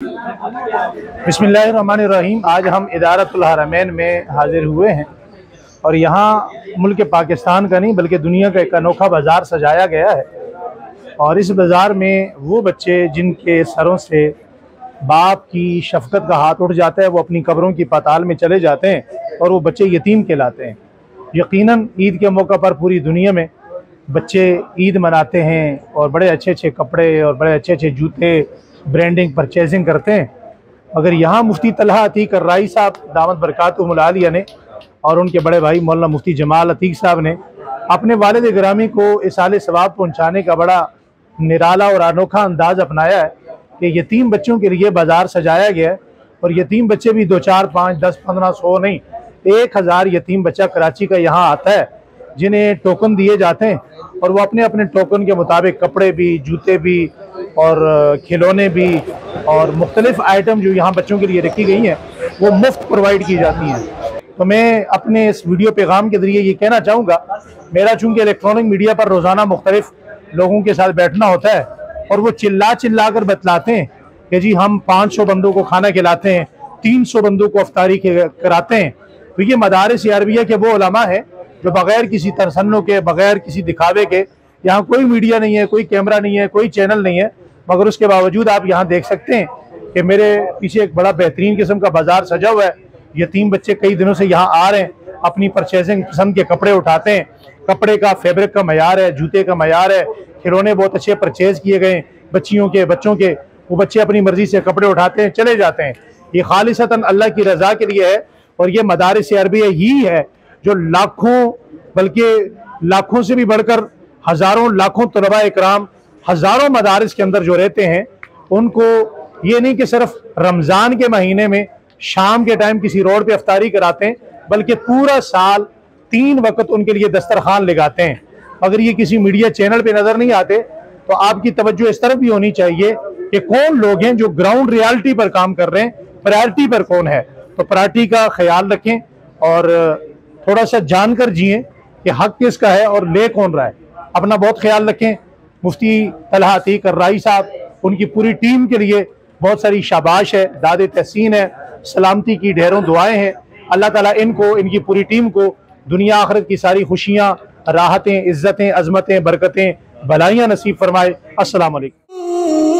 बिस्मिल्लाहिर्रहमानिर्रहीम। आज हम इदारतुल हरमैन में हाजिर हुए हैं और यहाँ मुल्क पाकिस्तान का नहीं बल्कि दुनिया का एक अनोखा बाज़ार सजाया गया है। और इस बाज़ार में वो बच्चे जिनके सरों से बाप की शफ़क़त का हाथ उठ जाता है वो अपनी कब्रों की पाताल में चले जाते हैं और वो बच्चे यतीम कहलाते हैं। यकीनन ईद के मौका पर पूरी दुनिया में बच्चे ईद मनाते हैं और बड़े अच्छे अच्छे कपड़े और बड़े अच्छे अच्छे जूते ब्रांडिंग परचेजिंग करते हैं। अगर यहाँ मुफ्ती तलहा अतीक अर्राई साहब दामत बरकातुहुमुल आलिया ने और उनके बड़े भाई मौलाना मुफ्ती जमाल अतीक साहब ने अपने वालिद गिरामी को इसाले सवाब पहुँचाने का बड़ा निराला और अनोखा अंदाज़ अपनाया है कि यतीम बच्चों के लिए बाज़ार सजाया गया है। और यतीम बच्चे भी 2, 4, 5, 10, 15, 100 नहीं 1000 यतीम बच्चा कराची का यहाँ आता है जिन्हें टोकन दिए जाते हैं और वो अपने अपने टोकन के मुताबिक कपड़े भी, जूते भी और खिलौने भी और मुख्तलिफ आइटम जो यहाँ बच्चों के लिए रखी गई हैं वो मुफ्त प्रोवाइड की जाती हैं। तो मैं अपने इस वीडियो पैगाम के ज़रिए ये कहना चाहूँगा, मेरा चूँकि इलेक्ट्रॉनिक मीडिया पर रोज़ाना मुख्तलिफ लोगों के साथ बैठना होता है और वो चिल्ला चिल्ला कर बतलाते हैं कि जी हम 500 बंदों को खाना खिलाते हैं, 300 बंदों को अफ्तारी कराते हैं। तो ये मदारिस अरबिया के वो उलमा हैं जो बग़ैर किसी तरसन्नो के, बग़ैर किसी दिखावे के, यहाँ कोई मीडिया नहीं है, कोई कैमरा नहीं है, कोई चैनल नहीं है, मगर उसके बावजूद आप यहाँ देख सकते हैं कि मेरे पीछे एक बड़ा बेहतरीन किस्म का बाज़ार सजा हुआ है। यतीम बच्चे कई दिनों से यहाँ आ रहे हैं, अपनी परचेजिंग पसंद के कपड़े उठाते हैं। कपड़े का फैब्रिक का मयार है, जूते का मयार है, खिलौने बहुत अच्छे परचेज किए गए बच्चियों के, बच्चों के। वो बच्चे अपनी मर्जी से कपड़े उठाते हैं, चले जाते हैं। ये खालिसतन अल्लाह की रज़ा के लिए है। और ये मदारिस अरबिया ही है जो लाखों, बल्कि लाखों से भी बढ़कर हज़ारों लाखों तलबा इकराम हज़ारों मदारिस के अंदर जो रहते हैं उनको ये नहीं कि सिर्फ रमज़ान के महीने में शाम के टाइम किसी रोड पे अफ्तारी कराते हैं, बल्कि पूरा साल 3 वक्त उनके लिए दस्तरखान लगाते हैं। अगर ये किसी मीडिया चैनल पे नज़र नहीं आते तो आपकी तवज्जो इस तरफ भी होनी चाहिए कि कौन लोग हैं जो ग्राउंड रियलिटी पर काम कर रहे हैं, प्रायोरिटी पर कौन है। तो प्रायोरिटी का ख्याल रखें और थोड़ा सा जानकर जिएं कि हक किसका है और ले कौन रहा है। अपना बहुत ख्याल रखें। मुफ्ती तलहा अतीक अर्राई साहब, उनकी पूरी टीम के लिए बहुत सारी शाबाश है, दाद तहसीन है, सलामती की ढेरों दुआएं हैं। अल्लाह ताला इनको, इनकी पूरी टीम को दुनिया आखिरत की सारी खुशियाँ, राहतें, इज़्ज़तें, अज़मतें, बरकतें, भलाइयाँ नसीब फरमाए। अस्सलाम वालेकुम।